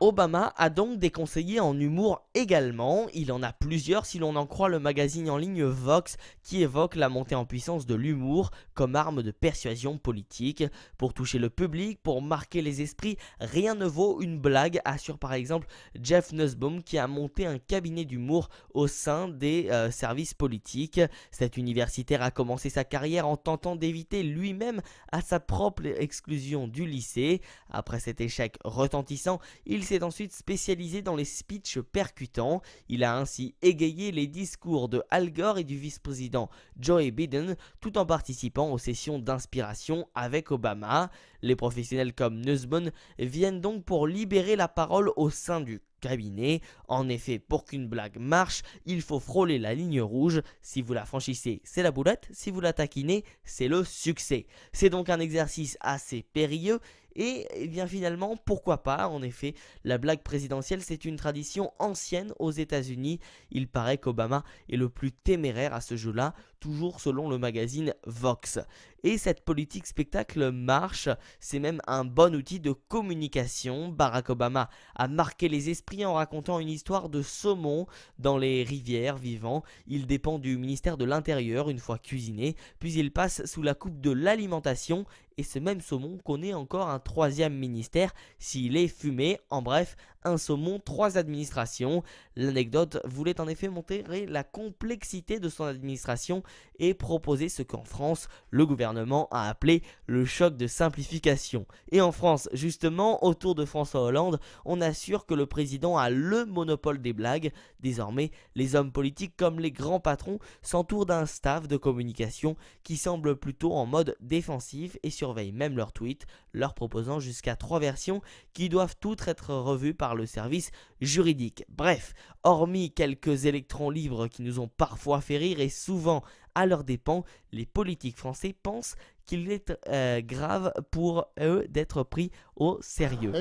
Obama a donc des conseillers en humour également, il en a plusieurs si l'on en croit le magazine en ligne Vox qui évoque la montée en puissance de l'humour comme arme de persuasion politique. Pour toucher le public, pour marquer les esprits, rien ne vaut une blague, assure par exemple Jeff Nussbaum qui a monté un cabinet d'humour au sein des services politiques. Cet universitaire a commencé sa carrière en tentant d'éviter lui-même à sa propre exclusion du lycée. Après cet échec retentissant, il s'est ensuite spécialisé dans les speeches percutants. Il a ainsi égayé les discours de Al Gore et du vice-président Joe Biden tout en participant aux sessions d'inspiration avec Obama. Les professionnels comme Nussbaum viennent donc pour libérer la parole au sein du cabinet. En effet, pour qu'une blague marche, il faut frôler la ligne rouge. Si vous la franchissez, c'est la boulette. Si vous la taquinez, c'est le succès. C'est donc un exercice assez périlleux. Et bien finalement, pourquoi pas? En effet, la blague présidentielle, c'est une tradition ancienne aux États-Unis. Il paraît qu'Obama est le plus téméraire à ce jeu-là, toujours selon le magazine Vox. Et cette politique spectacle marche, c'est même un bon outil de communication. Barack Obama a marqué les esprits en racontant une histoire de saumon dans les rivières vivants. Il dépend du ministère de l'Intérieur une fois cuisiné, puis il passe sous la coupe de l'alimentation. Et ce même saumon connaît encore un troisième ministère s'il est fumé. En bref, un saumon, 3 administrations. L'anecdote voulait en effet montrer la complexité de son administration et proposer ce qu'en France, le gouvernement a appelé le choc de simplification. Et en France, justement, autour de François Hollande, on assure que le président a le monopole des blagues. Désormais, les hommes politiques comme les grands patrons s'entourent d'un staff de communication qui semble plutôt en mode défensif et surveille même leurs tweets, leur proposant jusqu'à 3 versions qui doivent toutes être revues par le service juridique. Bref, hormis quelques électrons libres qui nous ont parfois fait rire et souvent à leurs dépens, les politiques français pensent qu'il est grave pour eux d'être pris au sérieux.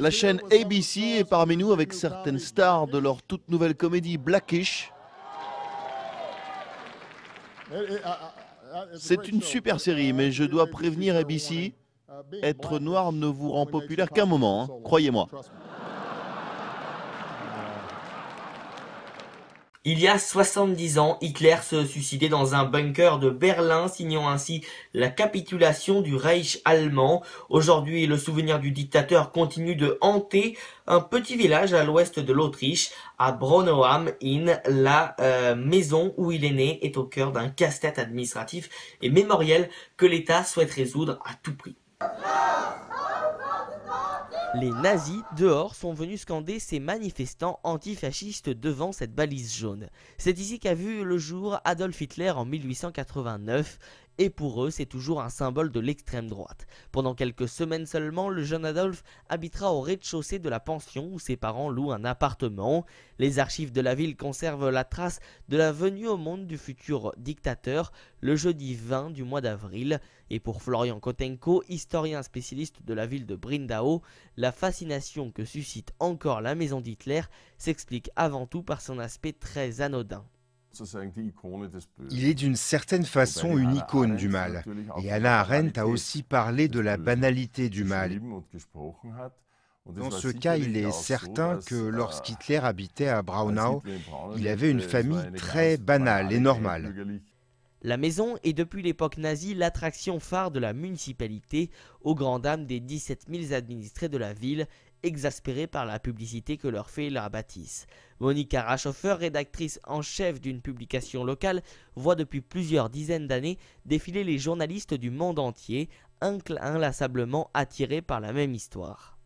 La chaîne ABC est parmi nous avec certaines stars de leur toute nouvelle comédie Blackish. C'est une super série, mais je dois prévenir ABC, être noir ne vous rend populaire qu'un moment, hein, croyez-moi. Il y a 70 ans, Hitler se suicidait dans un bunker de Berlin, signant ainsi la capitulation du Reich allemand. Aujourd'hui, le souvenir du dictateur continue de hanter un petit village à l'ouest de l'Autriche, à Braunau am Inn. La maison où il est né est au cœur d'un casse-tête administratif et mémoriel que l'État souhaite résoudre à tout prix. Les nazis, dehors, sont venus scander ces manifestants antifascistes devant cette balise jaune. C'est ici qu'a vu le jour Adolf Hitler en 1889. Et pour eux, c'est toujours un symbole de l'extrême droite. Pendant quelques semaines seulement, le jeune Adolf habitera au rez-de-chaussée de la pension où ses parents louent un appartement. Les archives de la ville conservent la trace de la venue au monde du futur dictateur le jeudi 20 du mois d'avril. Et pour Florian Kotenko, historien spécialiste de la ville de Brindau, la fascination que suscite encore la maison d'Hitler s'explique avant tout par son aspect très anodin. Il est d'une certaine façon une icône du mal. Et Hannah Arendt a aussi parlé de la banalité du mal. Dans ce cas, il est certain que lorsqu'Hitler habitait à Braunau, il avait une famille très banale et normale. La maison est depuis l'époque nazie l'attraction phare de la municipalité, aux grandes dames des 17 000 administrés de la ville, exaspérés par la publicité que leur fait la bâtisse. Monika Raschhofer, rédactrice en chef d'une publication locale, voit depuis plusieurs dizaines d'années défiler les journalistes du monde entier, inlassablement attirés par la même histoire.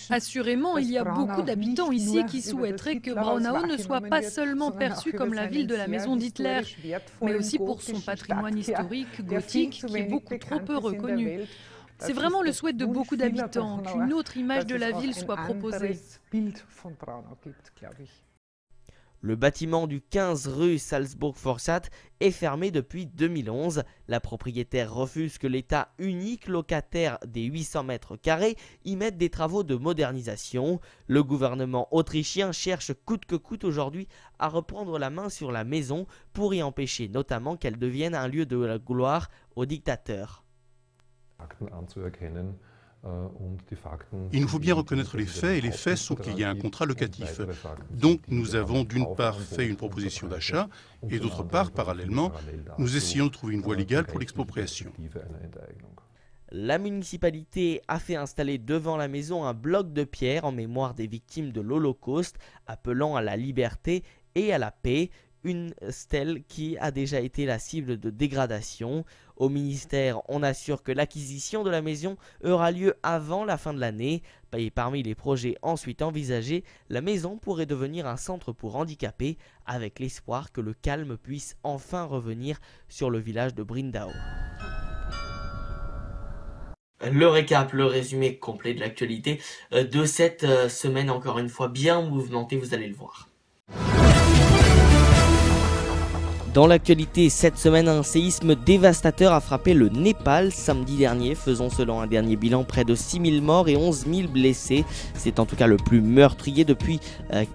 Assurément, il y a beaucoup d'habitants ici qui souhaiteraient que Braunau ne soit pas seulement perçue comme la ville de la maison d'Hitler, mais aussi pour son patrimoine historique gothique qui est beaucoup trop peu reconnu. C'est vraiment le souhait de beaucoup d'habitants qu'une autre image de la ville soit proposée. Le bâtiment du 15 rue Salzburg-Forstadt est fermé depuis 2011. La propriétaire refuse que l'État, unique locataire des 800 mètres carrés, y mette des travaux de modernisation. Le gouvernement autrichien cherche coûte que coûte aujourd'hui à reprendre la main sur la maison pour y empêcher notamment qu'elle devienne un lieu de gloire au dictateur. Il nous faut bien reconnaître les faits, et les faits sont qu'il y a un contrat locatif. Donc nous avons d'une part fait une proposition d'achat, et d'autre part, parallèlement, nous essayons de trouver une voie légale pour l'expropriation. La municipalité a fait installer devant la maison un bloc de pierre en mémoire des victimes de l'Holocauste, appelant à la liberté et à la paix, une stèle qui a déjà été la cible de dégradation. Au ministère, on assure que l'acquisition de la maison aura lieu avant la fin de l'année. Et parmi les projets ensuite envisagés, la maison pourrait devenir un centre pour handicapés, avec l'espoir que le calme puisse enfin revenir sur le village de Brindao. Le récap, le résumé complet de l'actualité de cette semaine, encore une fois bien mouvementée, vous allez le voir. Dans l'actualité, cette semaine, un séisme dévastateur a frappé le Népal samedi dernier, faisant selon un dernier bilan près de 6000 morts et 11 000 blessés. C'est en tout cas le plus meurtrier depuis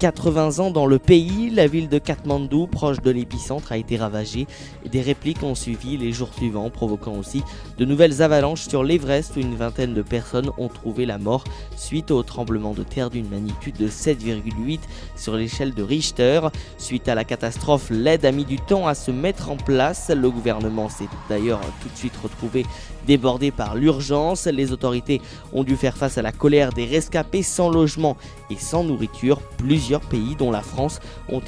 80 ans dans le pays. La ville de Katmandou, proche de l'épicentre, a été ravagée. Des répliques ont suivi les jours suivants, provoquant aussi de nouvelles avalanches sur l'Everest où une vingtaine de personnes ont trouvé la mort suite au tremblement de terre d'une magnitude de 7,8 sur l'échelle de Richter. Suite à la catastrophe, l'aide a mis du temps à se mettre en place. Le gouvernement s'est d'ailleurs tout de suite retrouvé débordé par l'urgence. Les autorités ont dû faire face à la colère des rescapés sans logement et sans nourriture. Plusieurs pays, dont la France, ont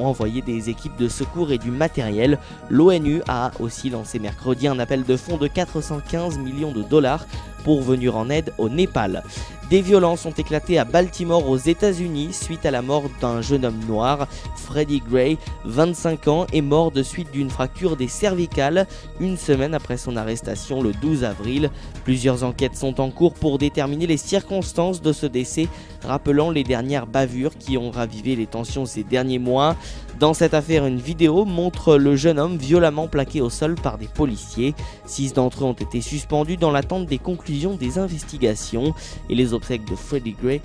envoyé des équipes de secours et du matériel. L'ONU a aussi lancé mercredi un appel de fonds de 415 millions de dollars pour venir en aide au Népal. Des violences ont éclaté à Baltimore aux États-Unis suite à la mort d'un jeune homme noir. Freddie Gray, 25 ans, est mort de suite d'une fracture des cervicales une semaine après son arrestation le 12 avril. Plusieurs enquêtes sont en cours pour déterminer les circonstances de ce décès, rappelant les dernières bavures qui ont ravivé les tensions ces derniers mois. Dans cette affaire, une vidéo montre le jeune homme violemment plaqué au sol par des policiers. 6 d'entre eux ont été suspendus dans l'attente des conclusions des investigations. Et les obsèques de Freddie Gray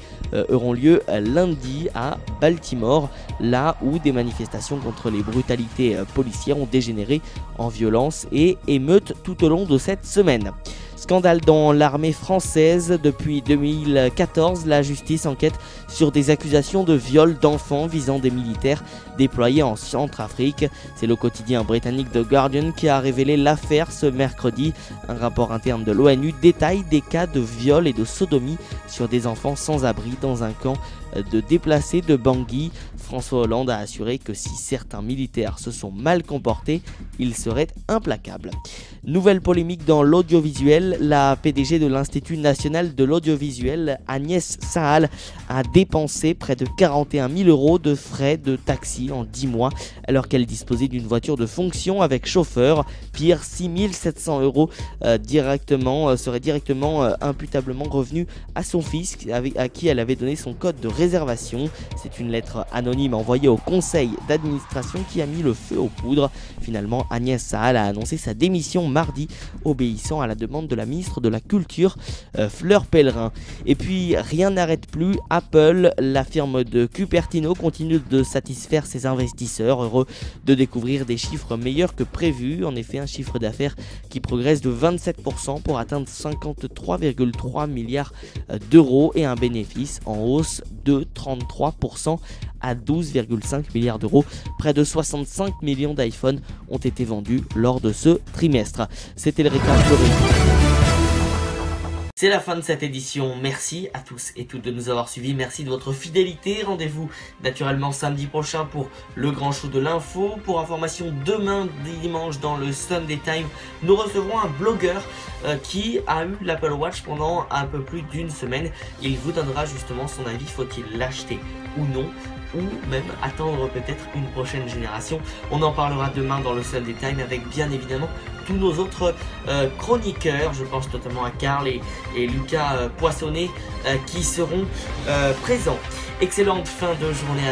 auront lieu lundi à Baltimore, là où des manifestations contre les brutalités policières ont dégénéré en violence et émeutes tout au long de cette semaine. Scandale dans l'armée française. Depuis 2014, la justice enquête sur des accusations de viol d'enfants visant des militaires déployés en Centrafrique. C'est le quotidien britannique The Guardian qui a révélé l'affaire ce mercredi. Un rapport interne de l'ONU détaille des cas de viol et de sodomie sur des enfants sans abri dans un camp de déplacés de Bangui. François Hollande a assuré que si certains militaires se sont mal comportés, ils seraient implacables. Nouvelle polémique dans l'audiovisuel. La PDG de l'Institut national de l'audiovisuel, Agnès Saal, a dépensé près de 41 000 € de frais de taxi en 10 mois, alors qu'elle disposait d'une voiture de fonction avec chauffeur. Pire, 6 700 € seraient directement imputablement revenus à son fils, à qui elle avait donné son code de réservation. C'est une lettre anonyme envoyée au conseil d'administration qui a mis le feu aux poudres. Finalement, Agnès Saal a annoncé sa démission mardi, obéissant à la demande de la ministre de la Culture, Fleur Pellerin. Et puis, rien n'arrête plus. Apple, la firme de Cupertino, continue de satisfaire ses investisseurs, heureux de découvrir des chiffres meilleurs que prévu. En effet, un chiffre d'affaires qui progresse de 27% pour atteindre 53,3 milliards d'euros et un bénéfice en hausse de 33% à 12,5 milliards d'euros. Près de 65 millions d'iPhone ont été vendus lors de ce trimestre. C'était le récap de C'est la fin de cette édition. Merci à tous et toutes de nous avoir suivis. Merci de votre fidélité. Rendez-vous naturellement samedi prochain pour le grand show de l'info. Pour information, demain dimanche dans le Sunday Time, nous recevrons un blogueur qui a eu l'Apple Watch pendant un peu plus d'une semaine. Il vous donnera justement son avis. Faut-il l'acheter ou non, ou même attendre peut-être une prochaine génération. On en parlera demain dans le Sunday Time avec bien évidemment tous nos autres chroniqueurs. Je pense notamment à Karl et Lucas Poissonnet qui seront présents. Excellente fin de journée à